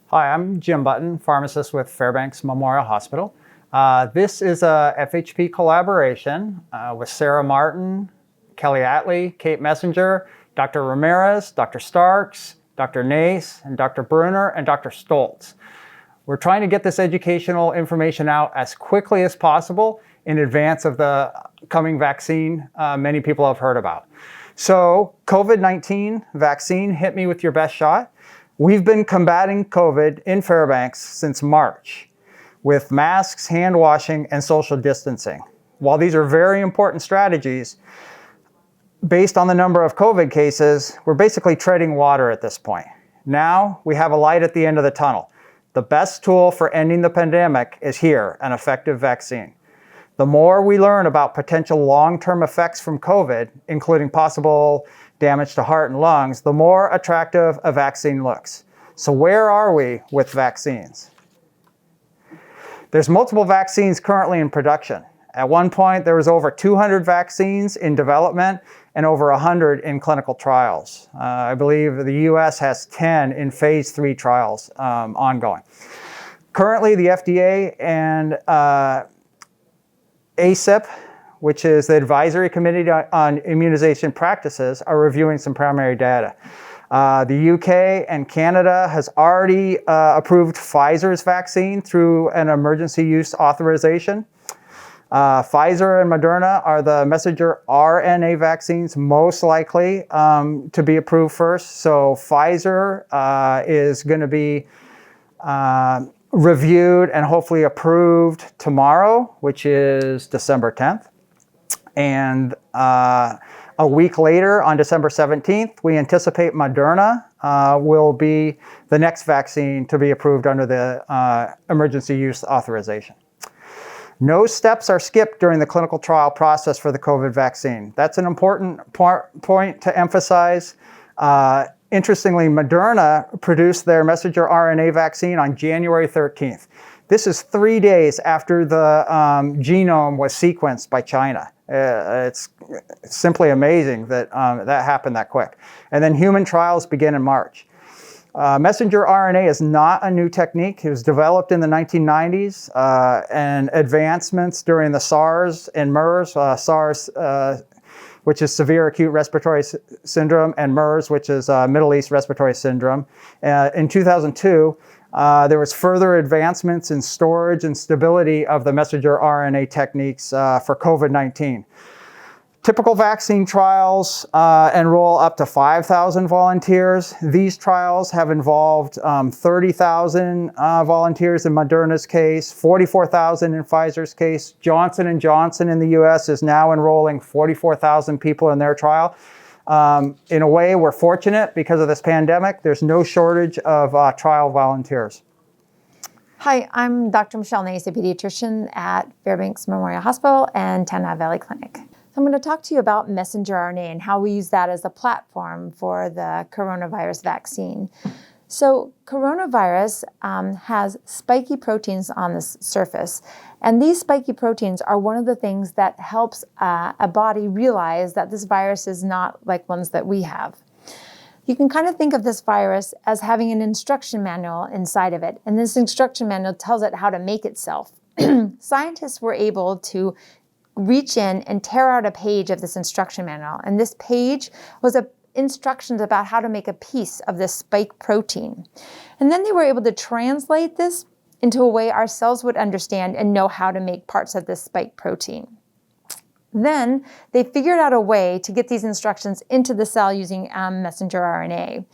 Hi, I'm Jim Button, pharmacist with Fairbanks Memorial Hospital. This is a FHP collaboration with Sarah Martin, Kelly Atlee, Kate Messenger, Dr. Ramirez, Dr. Starks, Dr. Nace, and Dr. Bruner, and Dr. Stoltz. We're trying to get this educational information out as quickly as possible in advance of the coming vaccine many people have heard about. So, COVID-19 vaccine, hit me with your best shot. We've been combating COVID in Fairbanks since March with masks, hand washing, and social distancing. While these are very important strategies, based on the number of COVID cases, we're basically treading water at this point. Now we have a light at the end of the tunnel. The best tool for ending the pandemic is here, an effective vaccine. The more we learn about potential long-term effects from COVID, including possible damage to heart and lungs, the more attractive a vaccine looks. So where are we with vaccines? There's multiple vaccines currently in production. At one point, there was over 200 vaccines in development and over 100 in clinical trials. I believe the US has 10 in phase 3 trials ongoing. Currently, the FDA and ACIP, which is the Advisory Committee on Immunization Practices, are reviewing some primary data. The UK and Canada has already approved Pfizer's vaccine through an emergency use authorization. Pfizer and Moderna are the messenger RNA vaccines most likely to be approved first. So Pfizer is going to be reviewed and hopefully approved tomorrow, which is December 10th. And a week later, on December 17th, we anticipate Moderna will be the next vaccine to be approved under the emergency use authorization. No steps are skipped during the clinical trial process for the COVID vaccine. That's an important point to emphasize. Interestingly, Moderna produced their messenger RNA vaccine on January 13th. This is 3 days after the genome was sequenced by China. It's simply amazing that that happened that quick. And then human trials begin in March. Messenger RNA is not a new technique. It was developed in the 1990s and advancements during the SARS and MERS, SARS, which is severe acute respiratory syndrome, and MERS, which is Middle East respiratory syndrome. In 2002, there was further advancements in storage and stability of the messenger RNA techniques for COVID-19. Typical vaccine trials enroll up to 5,000 volunteers. These trials have involved 30,000 volunteers in Moderna's case, 44,000 in Pfizer's case. Johnson & Johnson in the US is now enrolling 44,000 people in their trial. In a way, we're fortunate because of this pandemic. There's no shortage of trial volunteers. Hi, I'm Dr. Michelle Nace, a pediatrician at Fairbanks Memorial Hospital and Tanana Valley Clinic. I'm going to talk to you about messenger RNA and how we use that as a platform for the coronavirus vaccine. So coronavirus has spiky proteins on the surface, and these spiky proteins are one of the things that helps a body realize that this virus is not like ones that we have. You can kind of think of this virus as having an instruction manual inside of it, and this instruction manual tells it how to make itself. Scientists were able to reach in and tear out a page of this instruction manual, and this page was instructions about how to make a piece of this spike protein. And then they were able to translate this into a way our cells would understand and know how to make parts of this spike protein. Then they figured out a way to get these instructions into the cell using messenger RNA.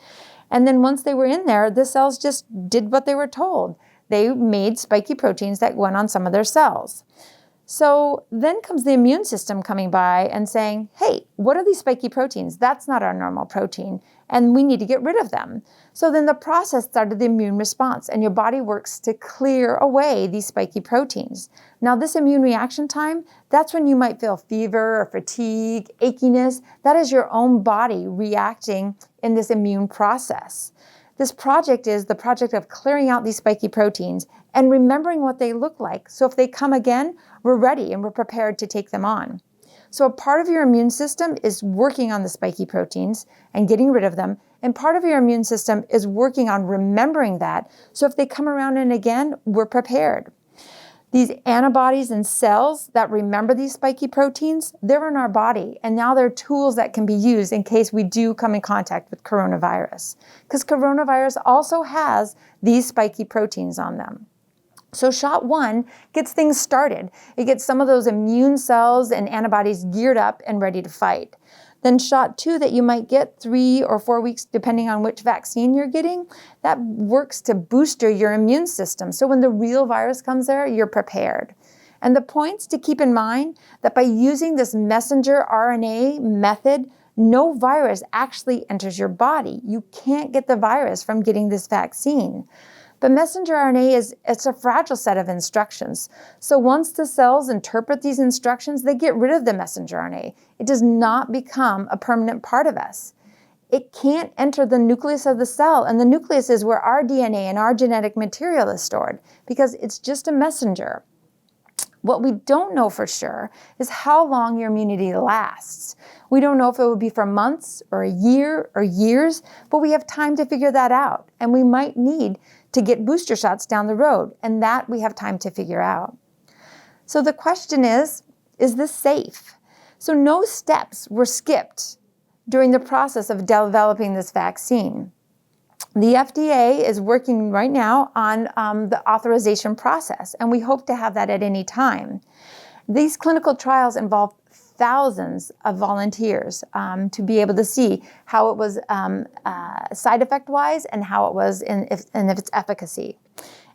And then once they were in there, the cells just did what they were told. They made spiky proteins that went on some of their cells. So then comes the immune system coming by and saying, hey, what are these spiky proteins? That's not our normal protein, and we need to get rid of them. So then the process started the immune response, and your body works to clear away these spiky proteins. Now this immune reaction time, that's when you might feel fever or fatigue, achiness. That is your own body reacting in this immune process. This project is the project of clearing out these spiky proteins and remembering what they look like. So if they come again, we're ready and we're prepared to take them on. So a part of your immune system is working on the spiky proteins and getting rid of them, and part of your immune system is working on remembering that. So if they come around and again, we're prepared. These antibodies and cells that remember these spiky proteins, they're in our body, and now they're tools that can be used in case we do come in contact with coronavirus. Because coronavirus also has these spiky proteins on them. So shot 1 gets things started. It gets some of those immune cells and antibodies geared up and ready to fight. Then shot 2 that you might get 3 or 4 weeks, depending on which vaccine you're getting, that works to booster your immune system. So when the real virus comes there, you're prepared. And the points to keep in mind that by using this messenger RNA method, no virus actually enters your body. You can't get the virus from getting this vaccine. But messenger RNA it's a fragile set of instructions. So once the cells interpret these instructions, they get rid of the messenger RNA. It does not become a permanent part of us. It can't enter the nucleus of the cell, and the nucleus is where our DNA and our genetic material is stored because it's just a messenger. What we don't know for sure is how long your immunity lasts. We don't know if it will be for months or a year or years, but we have time to figure that out. And we might need to get booster shots down the road, and that we have time to figure out. So the question is this safe? So no steps were skipped during the process of developing this vaccine. The FDA is working right now on the authorization process, and we hope to have that at any time. These clinical trials involve thousands of volunteers to be able to see how it was side effect-wise and how it was in its efficacy.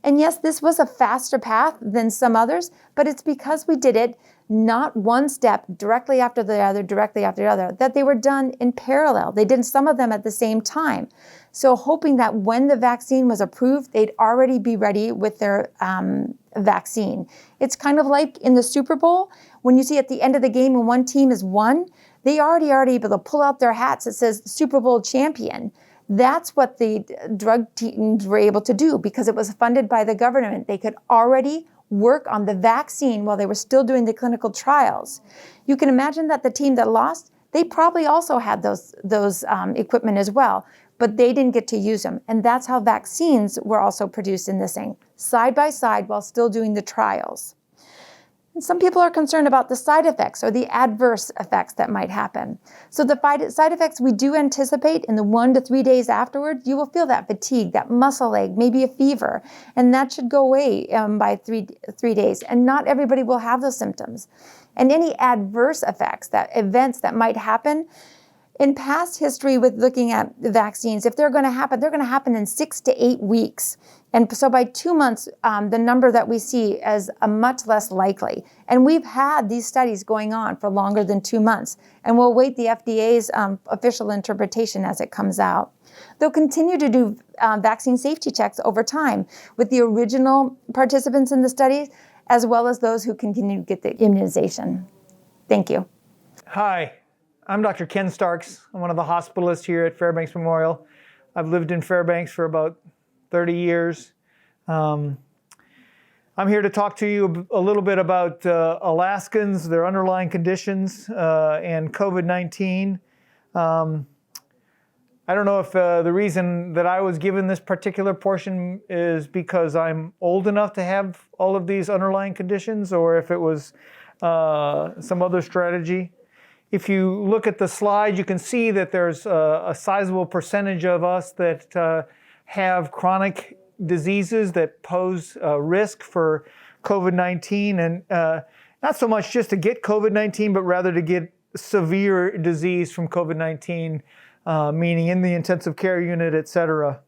And yes, this was a faster path than some others, but it's because we did it not one step directly after the other, that they were done in parallel. They did some of them at the same time. So hoping that when the vaccine was approved, they'd already be ready with their vaccine. It's kind of like in the Super Bowl, when you see at the end of the game when one team has won, they already are able to pull out their hats that says Super Bowl champion. That's what the drug teams were able to do because it was funded by the government. They could already work on the vaccine while they were still doing the clinical trials. You can imagine that the team that lost, they probably also had those equipment as well, but they didn't get to use them. And that's how vaccines were also produced in this thing, side by side while still doing the trials. And some people are concerned about the side effects or the adverse effects that might happen. So the side effects we do anticipate in the 1 to 3 days afterwards, you will feel that fatigue, that muscle ache, maybe a fever, and that should go away by three days. And not everybody will have those symptoms. And any adverse effects, events that might happen, in past history with looking at the vaccines, if they're going to happen in 6 to 8 weeks. And so by 2 months, the number that we see is much less likely. And we've had these studies going on for longer than 2 months. And we'll wait the FDA's official interpretation as it comes out. They'll continue to do vaccine safety checks over time with the original participants in the studies, as well as those who continue to get the immunization. Thank you. Hi. I'm Dr. Ken Starks. I'm one of the hospitalists here at Fairbanks Memorial. I've lived in Fairbanks for about 30 years. I'm here to talk to you a little bit about Alaskans, their underlying conditions, and COVID-19. I don't know if the reason that I was given this particular portion is because I'm old enough to have all of these underlying conditions, or if it was some other strategy. If you look at the slide, you can see that there's a sizable percentage of us that have chronic diseases that pose risk for COVID-19, and not so much just to get COVID-19, but rather to get severe disease from COVID-19, meaning in the intensive care unit, et cetera.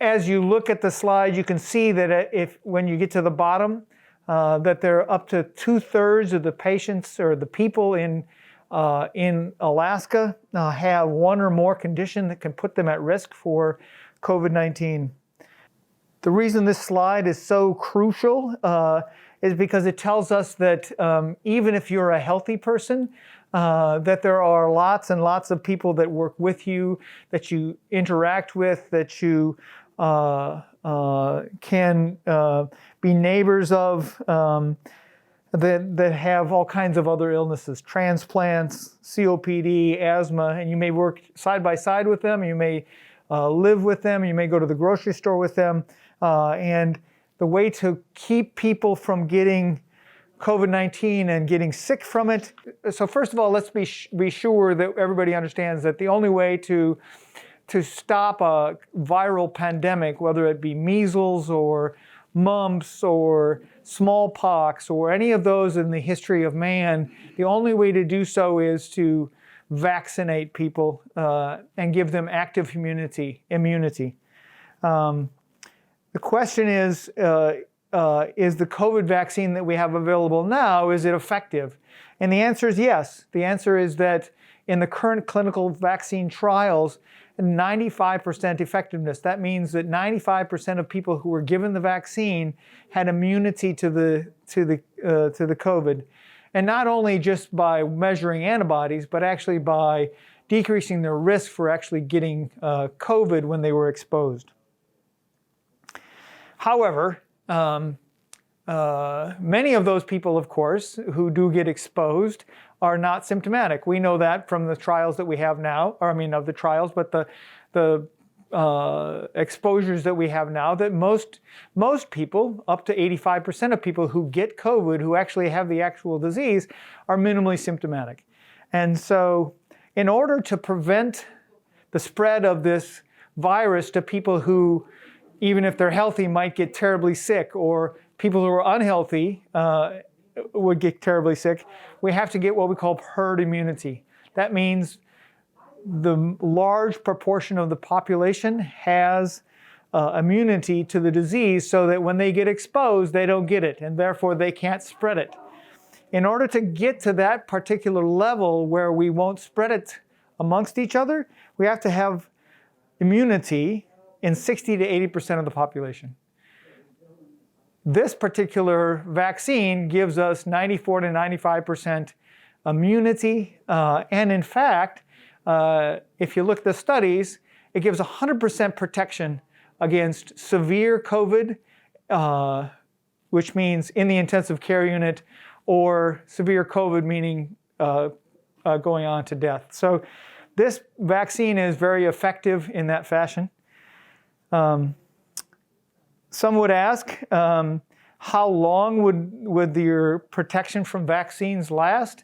As you look at the slide, you can see that when you get to the bottom, that there are up to 2/3 of the patients or the people in Alaska have one or more condition that can put them at risk for COVID-19. The reason this slide is so crucial is because it tells us that even if you're a healthy person, that there are lots and lots of people that work with you, that you interact with, that you can be neighbors of, that have all kinds of other illnesses, transplants, COPD, asthma, and you may work side by side with them, you may live with them, you may go to the grocery store with them, and the way to keep people from getting COVID-19 and getting sick from it. So first of all, let's be sure that everybody understands that the only way to stop a viral pandemic, whether it be measles or mumps or smallpox or any of those in the history of man, the only way to do so is to vaccinate people and give them active immunity. The question is the COVID vaccine that we have available now, is it effective? And the answer is yes. The answer is that in the current clinical vaccine trials, 95% effectiveness. That means that 95% of people who were given the vaccine had immunity to the COVID, and not only just by measuring antibodies, but actually by decreasing their risk for actually getting COVID when they were exposed. However, many of those people, of course, who do get exposed are not symptomatic. We know that from the trials that we have now, of the trials, but the exposures that we have now, that most people, up to 85% of people who get COVID, who actually have the actual disease, are minimally symptomatic. And so in order to prevent the spread of this virus to people who, even if they're healthy, might get terribly sick, or people who are unhealthy would get terribly sick, we have to get what we call herd immunity. That means the large proportion of the population has immunity to the disease so that when they get exposed, they don't get it, and therefore they can't spread it. In order to get to that particular level where we won't spread it amongst each other, we have to have immunity in 60 to 80% of the population. This particular vaccine gives us 94 to 95% immunity. And in fact, if you look at the studies, it gives 100% protection against severe COVID, which means in the intensive care unit, or severe COVID, meaning going on to death. So this vaccine is very effective in that fashion. Some would ask, how long would your protection from vaccines last?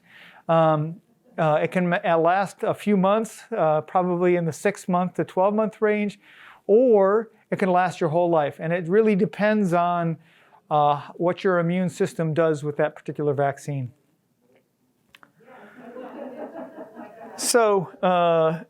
It can last a few months, probably in the 6-month to 12-month range, or it can last your whole life. And it really depends on what your immune system does with that particular vaccine. So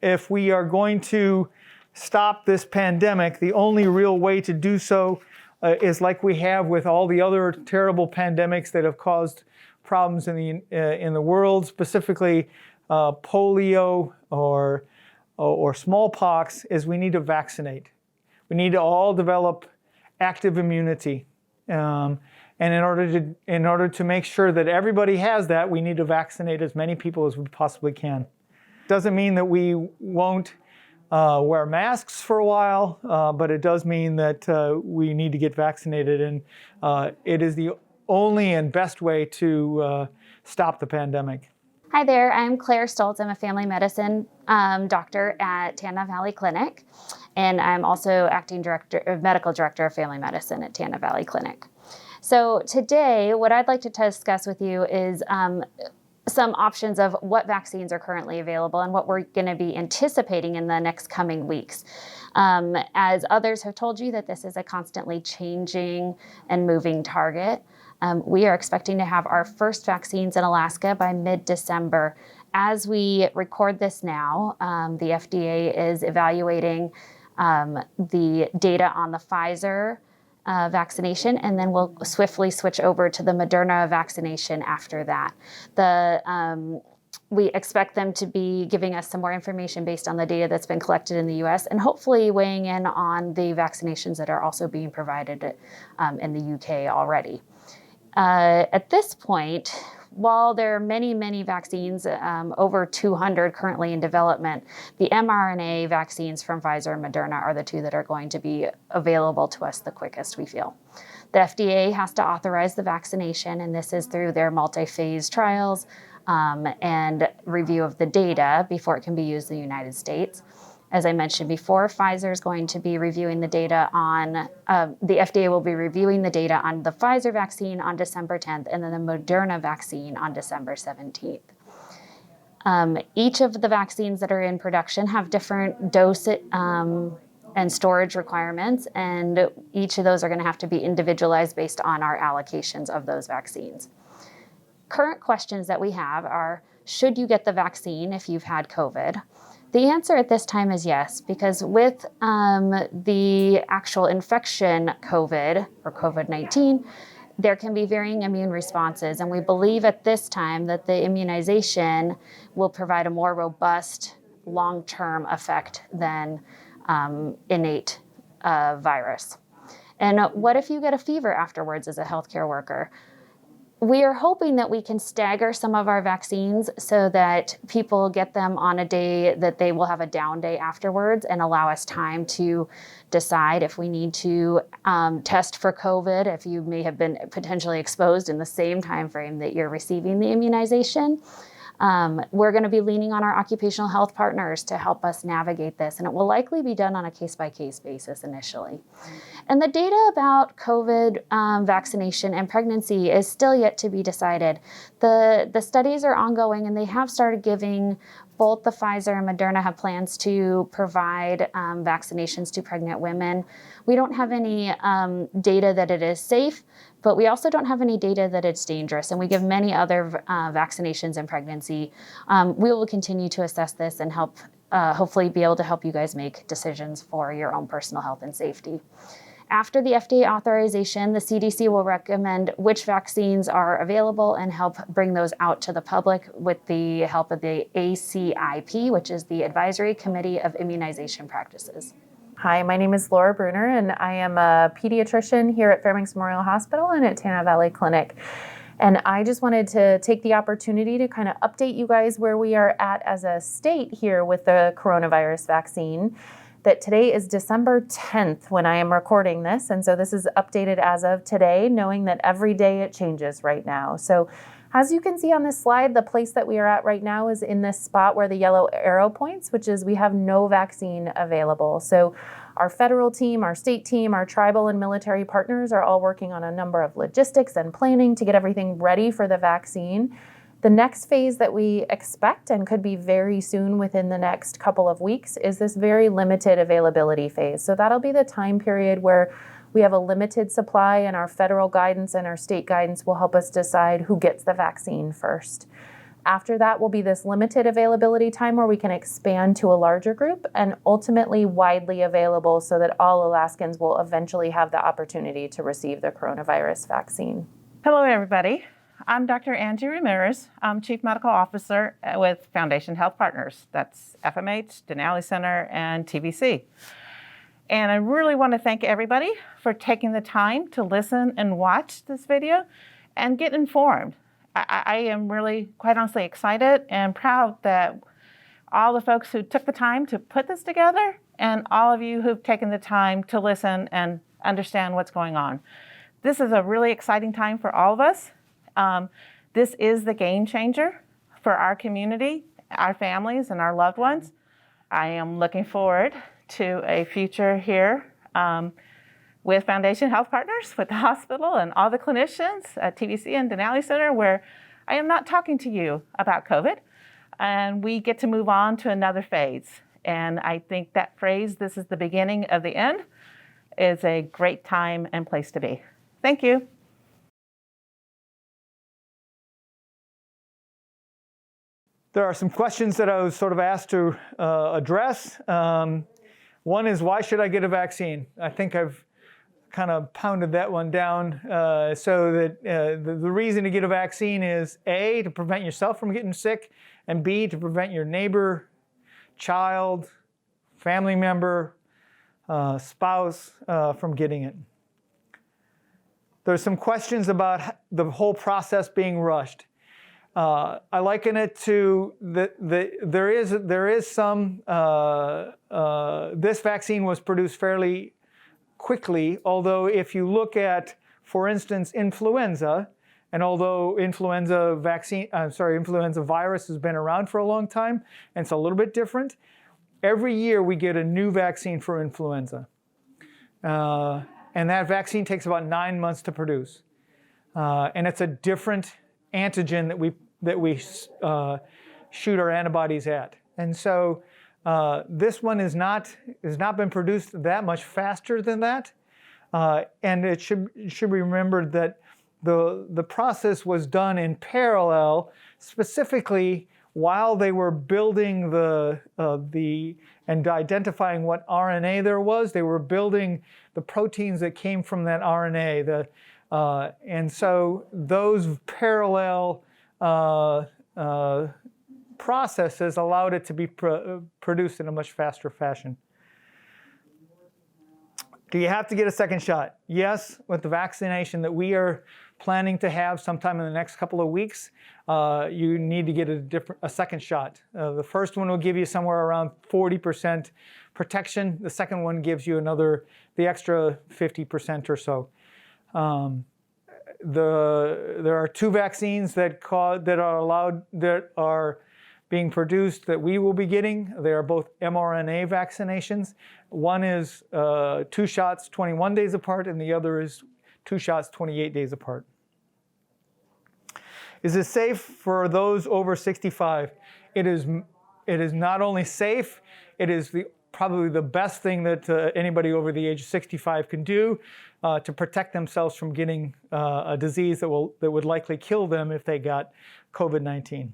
if we are going to stop this pandemic, the only real way to do so is like we have with all the other terrible pandemics that have caused problems in the world, specifically polio or smallpox, is we need to vaccinate. We need to all develop active immunity, and in order to make sure that everybody has that, we need to vaccinate as many people as we possibly can. Doesn't mean that we won't wear masks for a while, but it does mean that we need to get vaccinated, and it is the only and best way to stop the pandemic. Hi there, I'm Claire Stoltz. I'm a family medicine doctor at Tanna Valley Clinic, and I'm also medical director of family medicine at Tanna Valley Clinic. So today, what I'd like to discuss with you is some options of what vaccines are currently available and what we're going to be anticipating in the next coming weeks. As others have told you, that this is a constantly changing and moving target. We are expecting to have our first vaccines in Alaska by mid-December. As we record this now, the FDA is evaluating the data on the Pfizer vaccination, and then we'll swiftly switch over to the Moderna vaccination after that. We expect them to be giving us some more information based on the data that's been collected in the US, and hopefully weighing in on the vaccinations that are also being provided in the UK already. At this point, while there are many, many vaccines, over 200 currently in development, the mRNA vaccines from Pfizer and Moderna are the two that are going to be available to us the quickest, we feel. The FDA has to authorize the vaccination, and this is through their multi-phase trials and review of the data before it can be used in the United States. As I mentioned before, Pfizer is going to be reviewing the data on, the FDA will be reviewing the data on the Pfizer vaccine on December 10th and then the Moderna vaccine on December 17th. Each of the vaccines that are in production have different dose and storage requirements, and each of those are going to have to be individualized based on our allocations of those vaccines. Current questions that we have are, should you get the vaccine if you've had COVID? The answer at this time is yes, because with the actual infection COVID or COVID-19, there can be varying immune responses, and we believe at this time that the immunization will provide a more robust long-term effect than innate virus. And what if you get a fever afterwards as a healthcare worker? We are hoping that we can stagger some of our vaccines so that people get them on a day that they will have a down day afterwards and allow us time to decide if we need to test for COVID, if you may have been potentially exposed in the same time frame that you're receiving the immunization. We're going to be leaning on our occupational health partners to help us navigate this, and it will likely be done on a case-by-case basis initially. And the data about COVID vaccination and pregnancy is still yet to be decided. The studies are ongoing, and they have started giving, both the Pfizer and Moderna have plans to provide vaccinations to pregnant women. We don't have any data that it is safe, but we also don't have any data that it's dangerous, and we give many other vaccinations in pregnancy. We will continue to assess this and help, hopefully be able to help you guys make decisions for your own personal health and safety. After the FDA authorization, the CDC will recommend which vaccines are available and help bring those out to the public with the help of the ACIP, which is the Advisory Committee of Immunization Practices. Hi, my name is Laura Bruner, and I am a pediatrician here at Fairbanks Memorial Hospital and at Tanna Valley Clinic. And I just wanted to take the opportunity to kind of update you guys where we are at as a state here with the coronavirus vaccine. That today is December 10th when I am recording this. And so this is updated as of today, knowing that every day it changes right now. So as you can see on this slide, the place that we are at right now is in this spot where the yellow arrow points, which is we have no vaccine available. So our federal team, our state team, our tribal and military partners are all working on a number of logistics and planning to get everything ready for the vaccine. The next phase that we expect, and could be very soon within the next couple of weeks, is this very limited availability phase. So that'll be the time period where we have a limited supply, and our federal guidance and our state guidance will help us decide who gets the vaccine first. After that will be this limited availability time where we can expand to a larger group and ultimately widely available so that all Alaskans will eventually have the opportunity to receive the coronavirus vaccine. Hello, everybody. I'm Dr. Angie Ramirez. I'm Chief Medical Officer with Foundation Health Partners. That's FMH, Denali Center, and TVC. And I really want to thank everybody for taking the time to listen and watch this video and get informed. I am really, quite honestly, excited and proud that all the folks who took the time to put this together and all of you who've taken the time to listen and understand what's going on. This is a really exciting time for all of us. This is the game changer for our community, our families, and our loved ones. I am looking forward to a future here with Foundation Health Partners, with the hospital and all the clinicians at TVC and Denali Center, where I am not talking to you about COVID, and we get to move on to another phase. And I think that phrase, "this is the beginning of the end," is a great time and place to be. Thank you. There are some questions that I was sort of asked to address. One is, why should I get a vaccine? I think I've kind of pounded that one down so that the reason to get a vaccine is A, to prevent yourself from getting sick, and B, to prevent your neighbor, child, family member, spouse from getting it. There's some questions about the whole process being rushed. I liken it to there is some, this vaccine was produced fairly quickly, although if you look at, for instance, influenza, and although influenza virus has been around for a long time, and it's a little bit different, every year we get a new vaccine for influenza. And that vaccine takes about 9 months to produce. And it's a different antigen that we shoot our antibodies at. And so this one has not been produced that much faster than that. And it should be remembered that the process was done in parallel, specifically while they were building and identifying what RNA there was. They were building the proteins that came from that RNA. And so those parallel processes allowed it to be produced in a much faster fashion. Do you have to get a second shot? Yes, with the vaccination that we are planning to have sometime in the next couple of weeks, you need to get a second shot. The first one will give you somewhere around 40% protection. The second one gives you the extra 50% or so. There are 2 vaccines that are being produced that we will be getting. They are both mRNA vaccinations. One is 2 shots 21 days apart, and the other is 2 shots 28 days apart. Is it safe for those over 65? It is not only safe, it is probably the best thing that anybody over the age of 65 can do to protect themselves from getting a disease that would likely kill them if they got COVID-19.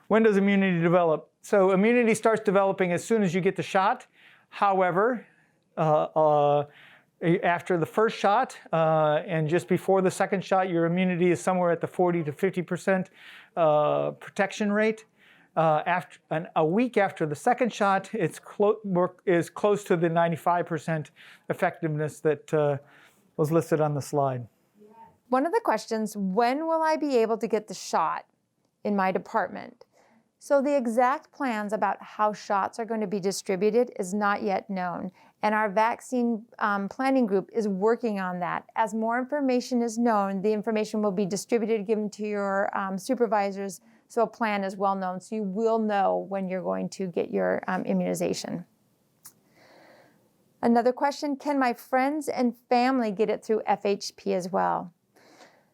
When does immunity develop? So immunity starts developing as soon as you get the shot. However, after the first shot and just before the second shot, your immunity is somewhere at the 40 to 50% protection rate. After a week after the second shot, it's close to the 95% effectiveness that was listed on the slide. One of the questions, when will I be able to get the shot in my department? So the exact plans about how shots are going to be distributed is not yet known. And our vaccine planning group is working on that. As more information is known, the information will be distributed, given to your supervisors, so a plan is well known. So you will know when you're going to get your immunization. Another question, can my friends and family get it through FHP as well?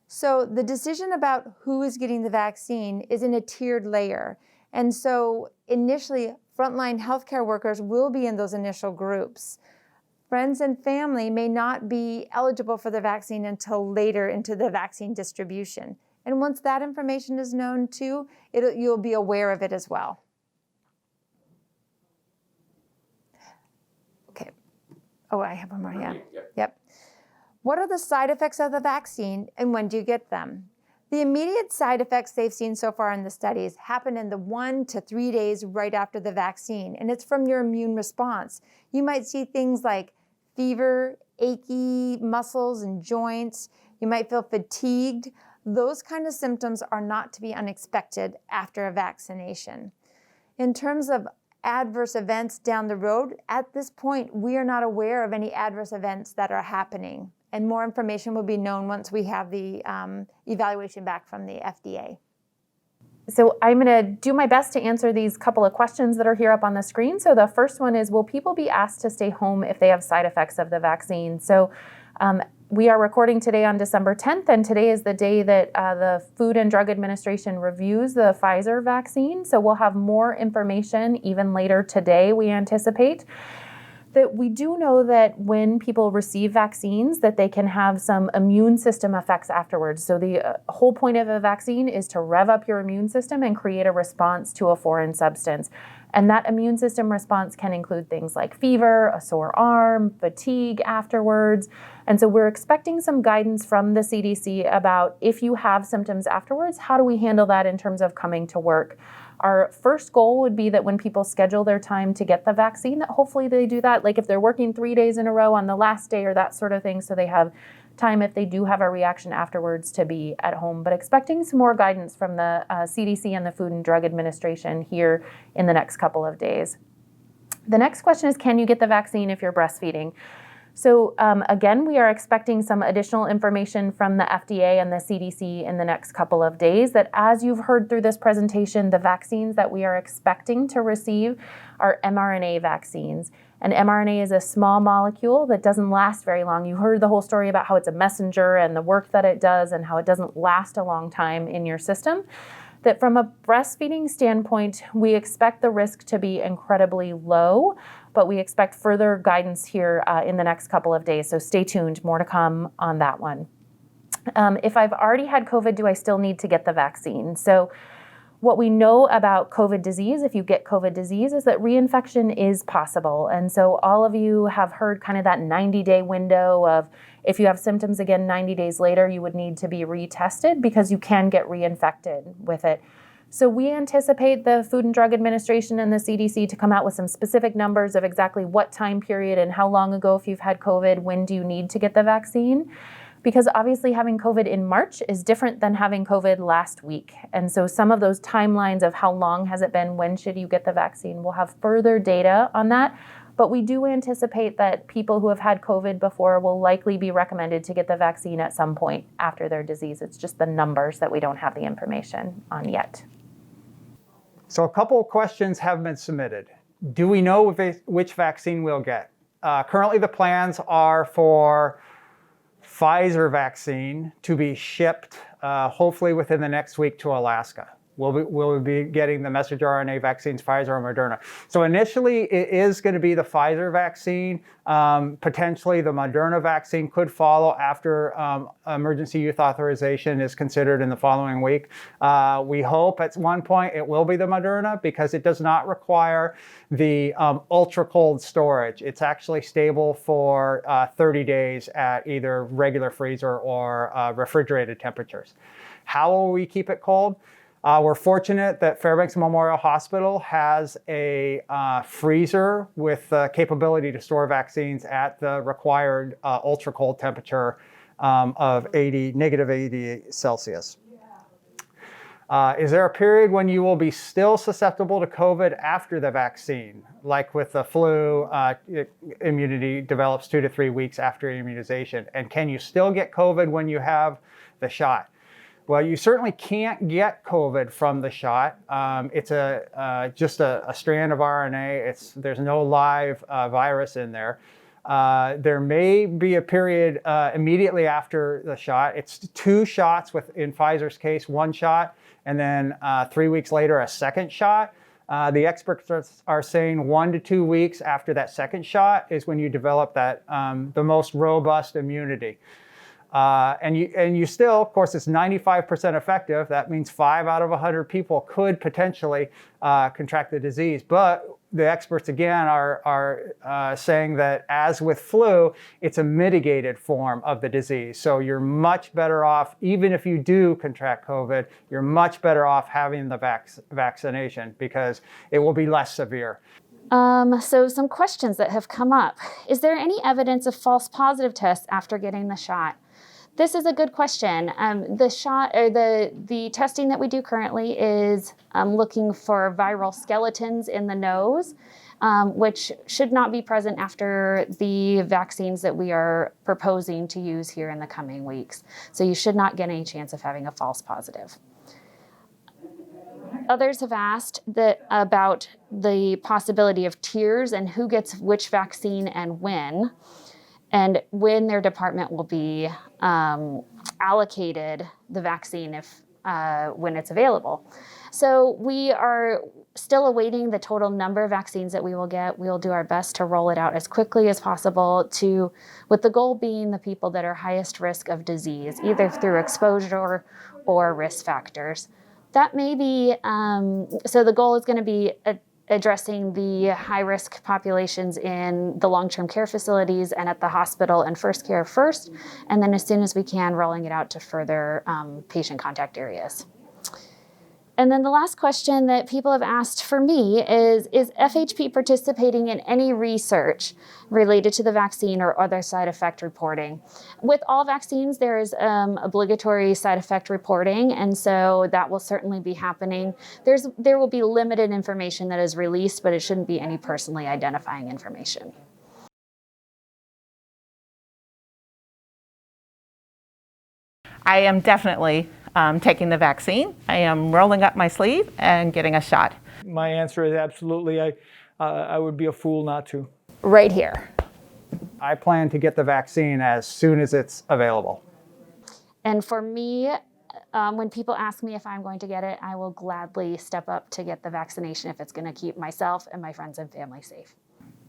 So the decision about who is getting the vaccine is in a tiered layer. And so initially, frontline healthcare workers will be in those initial groups. Friends and family may not be eligible for the vaccine until later into the vaccine distribution. And once that information is known too, you'll be aware of it as well. Okay. Oh, I have one more, yeah. Yep. What are the side effects of the vaccine and when do you get them? The immediate side effects they've seen so far in the studies happen in the 1 to 3 days right after the vaccine, and it's from your immune response. You might see things like fever, achy muscles and joints. You might feel fatigued. Those kind of symptoms are not to be unexpected after a vaccination. In terms of adverse events down the road, at this point, we are not aware of any adverse events that are happening. And more information will be known once we have the evaluation back from the FDA. So I'm going to do my best to answer these couple of questions that are here up on the screen. So the first one is, will people be asked to stay home if they have side effects of the vaccine? So we are recording today on December 10th, and today is the day that the Food and Drug Administration reviews the Pfizer vaccine. So we'll have more information even later today, we anticipate. That we do know that when people receive vaccines, that they can have some immune system effects afterwards. So the whole point of a vaccine is to rev up your immune system and create a response to a foreign substance. And that immune system response can include things like fever, a sore arm, fatigue afterwards. And so we're expecting some guidance from the CDC about if you have symptoms afterwards, how do we handle that in terms of coming to work? Our first goal would be that when people schedule their time to get the vaccine, that hopefully they do that. Like if they're working 3 days in a row on the last day or that sort of thing, so they have time if they do have a reaction afterwards to be at home, but expecting some more guidance from the CDC and the Food and Drug Administration here in the next couple of days. The next question is, can you get the vaccine if you're breastfeeding? So again, we are expecting some additional information from the FDA and the CDC in the next couple of days, that as you've heard through this presentation, the vaccines that we are expecting to receive are mRNA vaccines. And mRNA is a small molecule that doesn't last very long. You heard the whole story about how it's a messenger and the work that it does and how it doesn't last a long time in your system. That from a breastfeeding standpoint, we expect the risk to be incredibly low, but we expect further guidance here in the next couple of days. So stay tuned, more to come on that one. If I've already had COVID, do I still need to get the vaccine? So what we know about COVID disease, if you get COVID disease, is that reinfection is possible. And so all of you have heard kind of that 90-day window of, if you have symptoms again 90 days later, you would need to be retested because you can get reinfected with it. So we anticipate the Food and Drug Administration and the CDC to come out with some specific numbers of exactly what time period and how long ago, if you've had COVID, when do you need to get the vaccine? Because obviously having COVID in March is different than having COVID last week. And so some of those timelines of how long has it been, when should you get the vaccine, we'll have further data on that. But we do anticipate that people who have had COVID before will likely be recommended to get the vaccine at some point after their disease. It's just the numbers that we don't have the information on yet. So a couple of questions have been submitted. Do we know which vaccine we'll get? Currently the plans are for Pfizer vaccine to be shipped hopefully within the next week to Alaska. We'll be getting the messenger RNA vaccines, Pfizer or Moderna. So initially it is going to be the Pfizer vaccine. Potentially the Moderna vaccine could follow after emergency use authorization is considered in the following week. We hope at one point it will be the Moderna because it does not require the ultra cold storage. It's actually stable for 30 days at either regular freezer or refrigerated temperatures. How will we keep it cold? We're fortunate that Fairbanks Memorial Hospital has a freezer with the capability to store vaccines at the required ultra cold temperature of negative 80 Celsius. Is there a period when you will be still susceptible to COVID after the vaccine? Like with the flu, immunity develops 2 to 3 weeks after immunization. And can you still get COVID when you have the shot? Well, you certainly can't get COVID from the shot. It's just a strand of RNA. There's no live virus in there. There may be a period immediately after the shot. It's 2 shots in Pfizer's case, 1 shot, and then 3 weeks later, a second shot. The experts are saying 1 to 2 weeks after that second shot is when you develop that the most robust immunity. And you still, of course, it's 95% effective. That means 5 out of 100 people could potentially contract the disease. But the experts, again, are saying that as with flu, it's a mitigated form of the disease. So you're much better off, even if you do contract COVID, you're much better off having the vaccination because it will be less severe. So some questions that have come up. Is there any evidence of false positive tests after getting the shot? This is a good question. The shot or the testing that we do currently is looking for viral skeletons in the nose, which should not be present after the vaccines that we are proposing to use here in the coming weeks. So you should not get any chance of having a false positive. Others have asked about the possibility of tiers and who gets which vaccine and when their department will be allocated the vaccine when it's available. So we are still awaiting the total number of vaccines that we will get. We'll do our best to roll it out as quickly as possible with the goal being the people that are highest risk of disease, either through exposure or risk factors. That may be, so the goal is going to be addressing the high-risk populations in the long-term care facilities and at the hospital and first care first, and then as soon as we can, rolling it out to further patient contact areas. And then the last question that people have asked for me is FHP participating in any research related to the vaccine or other side effect reporting? With all vaccines, there is obligatory side effect reporting, and so that will certainly be happening. There will be limited information that is released, but it shouldn't be any personally identifying information. I am definitely taking the vaccine. I am rolling up my sleeve and getting a shot. My answer is absolutely. I would be a fool not to. Right here. I plan to get the vaccine as soon as it's available. And for me, when people ask me if I'm going to get it, I will gladly step up to get the vaccination if it's going to keep myself and my friends and family safe.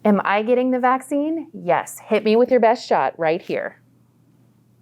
Am I getting the vaccine? Yes. Hit me with your best shot right here.